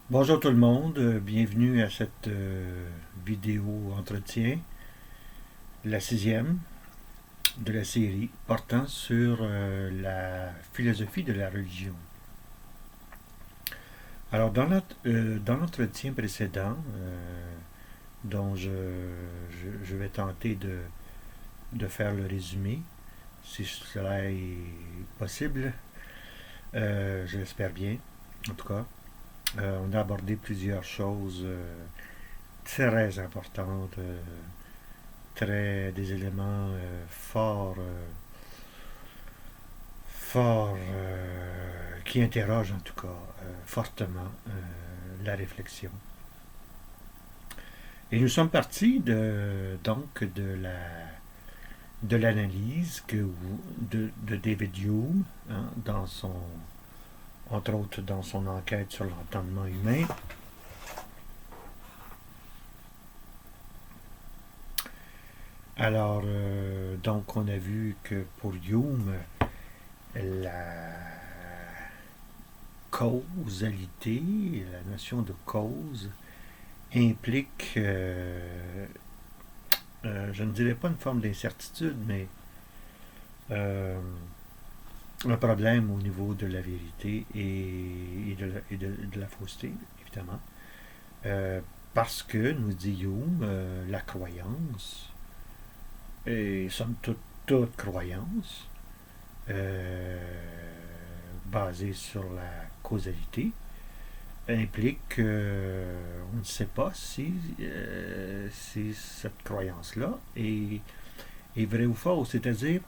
Bonjour tout le monde, bienvenue à cette vidéo entretien, la sixième de la série portant sur la philosophie de la religion. Alors dans l'entretien précédent, dont je vais tenter de faire le résumé, si cela est possible, je l'espère bien en tout cas. On a abordé plusieurs choses très importantes, des éléments forts, qui interrogent en tout cas fortement la réflexion. Et nous sommes partis donc de l'analyse de David Hume, hein, entre autres dans son enquête sur l'entendement humain. Alors, donc on a vu que pour Hume, la causalité, la notion de cause, implique, je ne dirais pas une forme d'incertitude, mais euh, un problème au niveau de la vérité et de la fausseté, évidemment. Euh, Parce que, nous dit Hume, la croyance, et somme toute croyance, euh, basée sur la causalité, implique qu'on ne sait pas si cette croyance-là est vraie ou fausse. C'est-à-dire,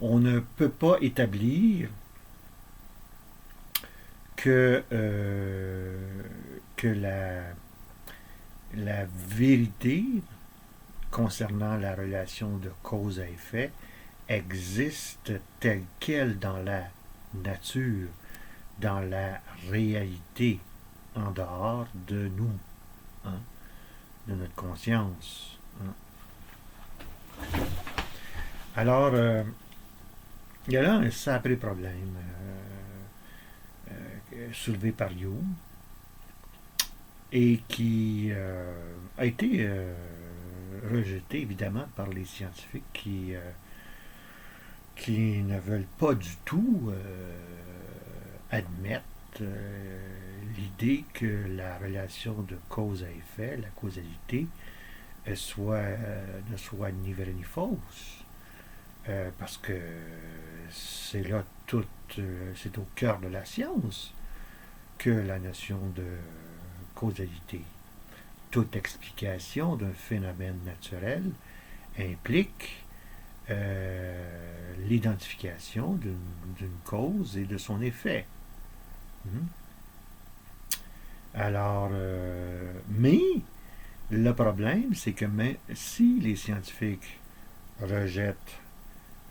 on ne peut pas établir que, que la vérité concernant la relation de cause à effet existe telle qu'elle dans la nature, dans la réalité, en dehors de nous, hein, de notre conscience. Hein. Alors, il y a là un sacré problème soulevé par Hume et qui a été rejeté évidemment par les scientifiques qui ne veulent pas du tout admettre l'idée que la relation de cause à effet, la causalité, ne soit ni vraie ni fausse. Parce que c'est là c'est au cœur de la science que la notion de causalité. Toute explication d'un phénomène naturel implique l'identification d'une cause et de son effet. Hmm? Alors, mais le problème, c'est que même si les scientifiques rejettent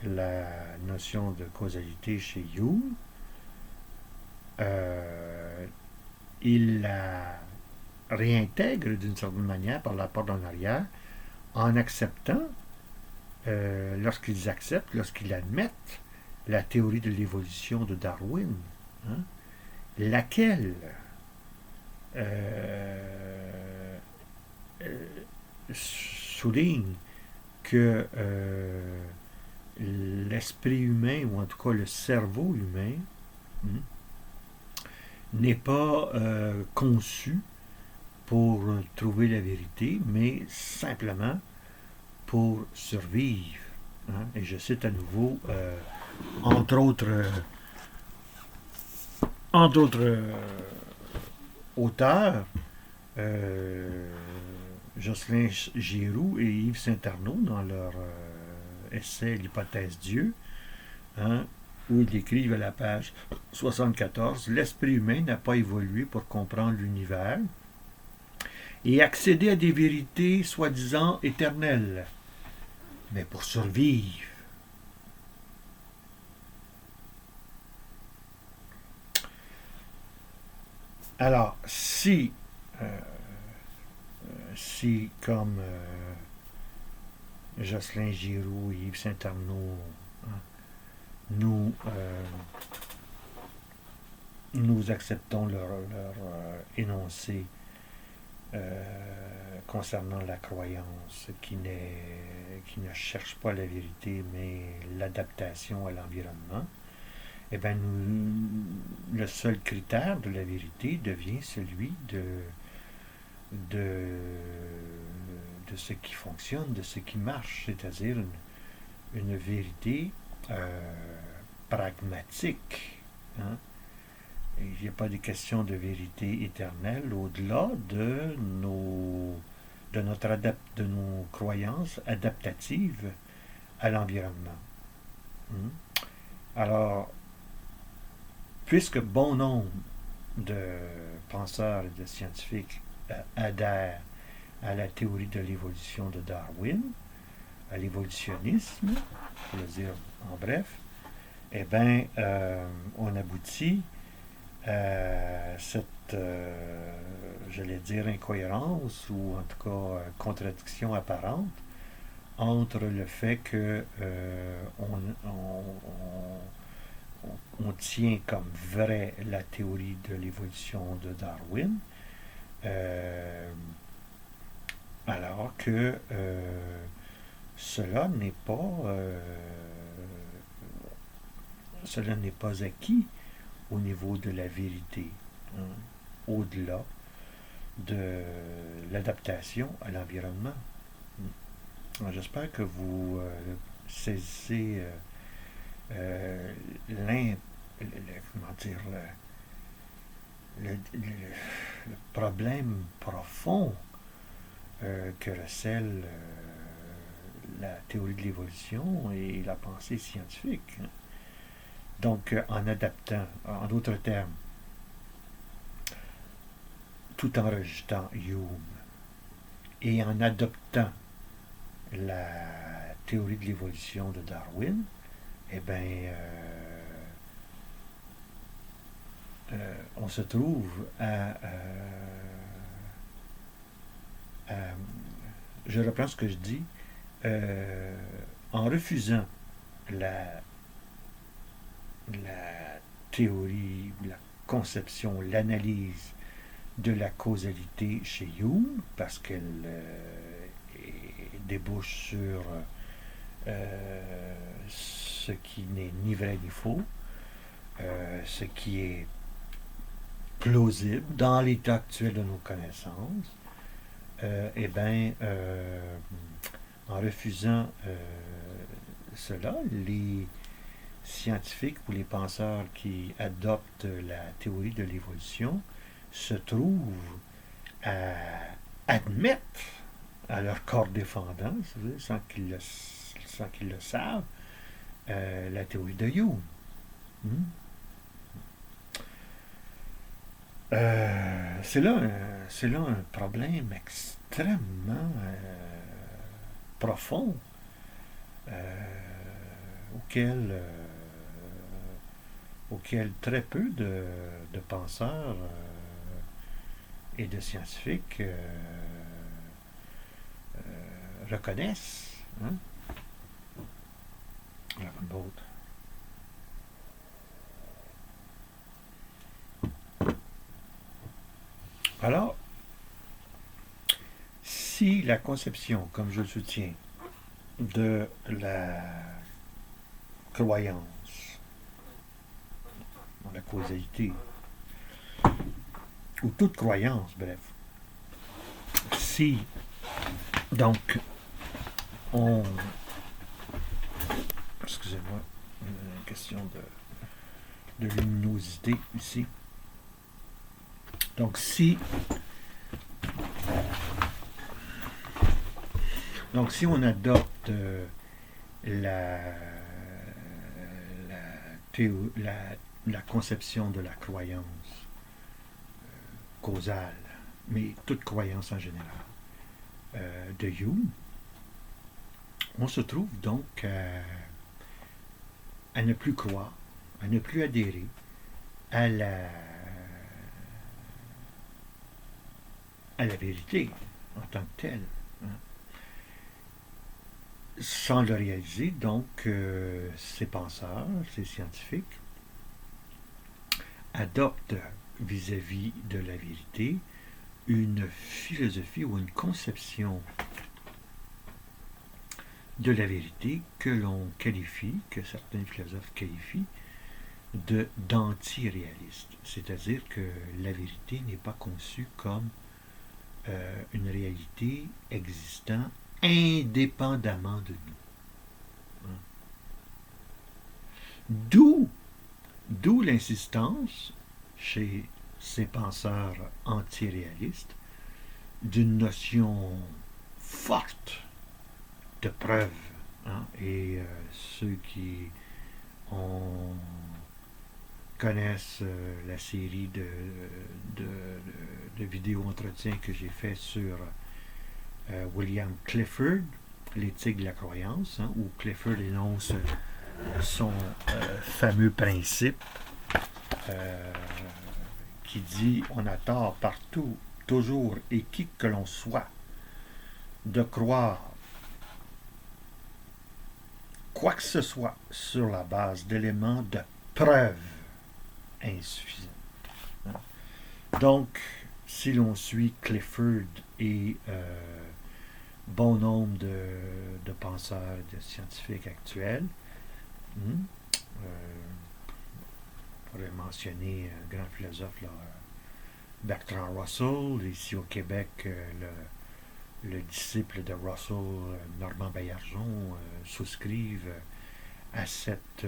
la notion de causalité chez Hume, euh, ils la réintègrent d'une certaine manière par la porte en arrière en acceptant, lorsqu'ils admettent la théorie de l'évolution de Darwin, hein, laquelle euh, euh, souligne que l'esprit humain, ou en tout cas le cerveau humain, hein, n'est pas conçu pour trouver la vérité, mais simplement pour survivre. Hein. Et je cite à nouveau, entre autres, entre autres auteurs, euh, Jocelyn Giroux et Yves Saint-Arnaud dans leur essai L'hypothèse Dieu, hein, où ils écrivent à la page 74: l'esprit humain n'a pas évolué pour comprendre l'univers et accéder à des vérités soi-disant éternelles, mais pour survivre. Alors, si comme Jocelyn Giroux et Yves Saint-Arnaud, hein, nous nous acceptons leur énoncé concernant la croyance qui ne cherche pas la vérité, mais l'adaptation à l'environnement, eh bien, le seul critère de la vérité devient celui de, de ce qui fonctionne, de ce qui marche, c'est-à-dire une vérité pragmatique. Hein? Il n'y a pas de question de vérité éternelle au-delà de nos croyances adaptatives à l'environnement. Hein? Alors, puisque bon nombre de penseurs et de scientifiques adhèrent à la théorie de l'évolution de Darwin, à l'évolutionnisme, pour le dire en bref, eh bien, on aboutit à cette, j'allais dire, incohérence ou en tout cas contradiction apparente entre le fait que on tient comme vraie la théorie de l'évolution de Darwin, alors que cela n'est pas acquis au niveau de la vérité, hein, au-delà de l'adaptation à l'environnement. J'espère que vous saisissez comment dire, le problème profond que recèle la théorie de l'évolution et la pensée scientifique. Donc, en adaptant, en d'autres termes, tout en rejetant Hume et en adoptant la théorie de l'évolution de Darwin, eh bien, on se trouve je reprends ce que je dis, en refusant la théorie, la conception, l'analyse de la causalité chez Hume, parce qu'elle débouche sur ce qui n'est ni vrai ni faux, ce qui est plausible dans l'état actuel de nos connaissances, eh bien, en refusant cela, les scientifiques ou les penseurs qui adoptent la théorie de l'évolution se trouvent à admettre à leur corps défendant, sans qu'ils le savent, la théorie de Hume. C'est là un problème extrêmement profond auquel très peu de penseurs et de scientifiques reconnaissent. Hein? Alors, si la conception, comme je le soutiens, de la croyance, dans la causalité, ou toute croyance, bref, si donc excusez-moi, une question de luminosité ici. Donc si on adopte la conception de la croyance causale, mais toute croyance en général, de Hume, on se trouve donc à ne plus croire, à ne plus adhérer à la vérité en tant que telle. Hein. Sans le réaliser, donc, ces penseurs, ces scientifiques, adopte vis-à-vis de la vérité une philosophie ou une conception de la vérité que l'on qualifie, que certains philosophes qualifient, d'anti-réaliste. C'est-à-dire que la vérité n'est pas conçue comme une réalité existant indépendamment de nous. D'où l'insistance chez ces penseurs anti-réalistes d'une notion forte de preuve. Et ceux qui connaissent la série de vidéos entretiens que j'ai fait sur William Clifford, l'éthique de la croyance, où Clifford énonce son fameux principe qui dit on a tort partout, toujours et qui que l'on soit, de croire quoi que ce soit sur la base d'éléments de preuve insuffisants. Donc, si l'on suit Clifford et bon nombre de penseurs et de scientifiques actuels, on pourrait mentionner un grand philosophe, là, Bertrand Russell, ici au Québec, le disciple de Russell, Normand Baillargeon, souscrivent à cette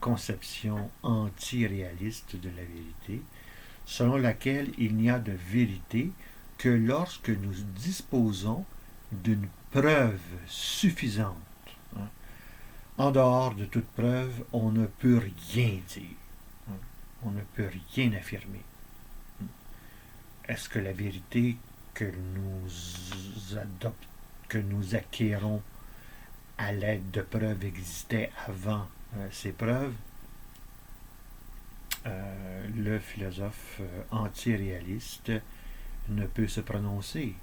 conception anti-réaliste de la vérité, selon laquelle il n'y a de vérité que lorsque nous disposons d'une preuve suffisante. En dehors de toute preuve, on ne peut rien dire. On ne peut rien affirmer. Est-ce que la vérité que nous acquérons à l'aide de preuves existait avant ces preuves? Le philosophe anti-réaliste ne peut se prononcer.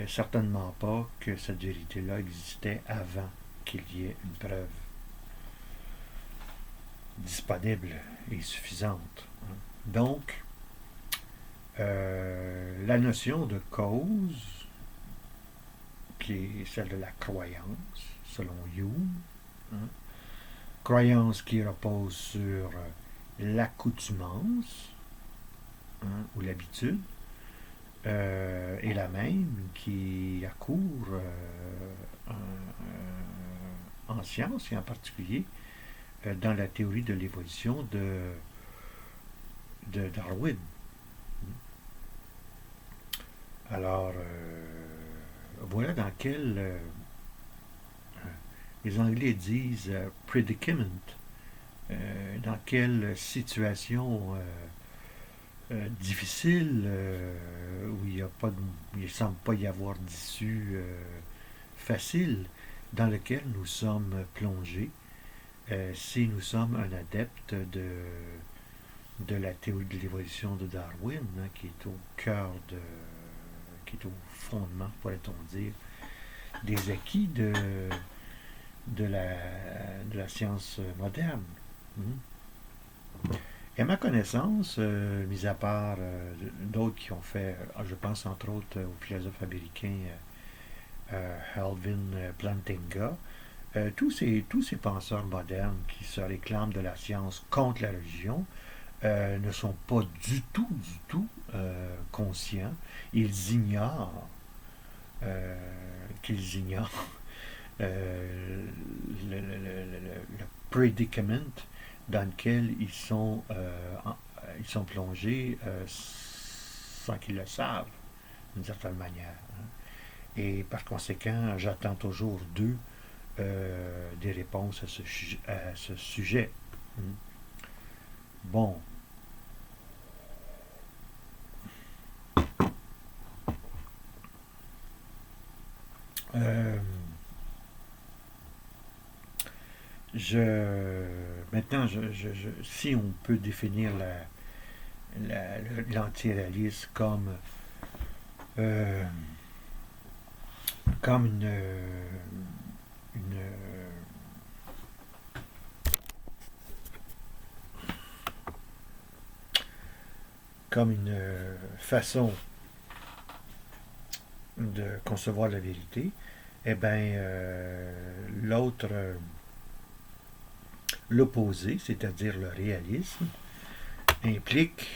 Certainement pas que cette vérité-là existait avant qu'il y ait une preuve disponible et suffisante. Donc, la notion de cause, qui est celle de la croyance, selon Hume, croyance qui repose sur l'accoutumance ou l'habitude, est la même qui accourt en science et en particulier dans la théorie de l'évolution de Darwin. Alors, voilà dans quel les Anglais disent predicament, dans quelle situation difficile où il ne semble pas y avoir d'issue facile, dans lequel nous sommes plongés si nous sommes un adepte de la théorie de l'évolution de Darwin, qui est au cœur qui est au fondement, pourrait-on dire, des acquis de la science moderne. Et à ma connaissance, mis à part d'autres qui ont fait, je pense entre autres au philosophe américain Alvin Plantinga, tous ces penseurs modernes qui se réclament de la science contre la religion ne sont pas du tout conscients. Ils ignorent le predicament dans lequel ils sont plongés sans qu'ils le savent, d'une certaine manière. Et par conséquent, j'attends toujours d'eux des réponses à ce sujet. Bon. Maintenant, si on peut définir l'antiréalisme comme comme une façon de concevoir la vérité, eh bien, l'autre, l'opposé, c'est-à-dire le réalisme, implique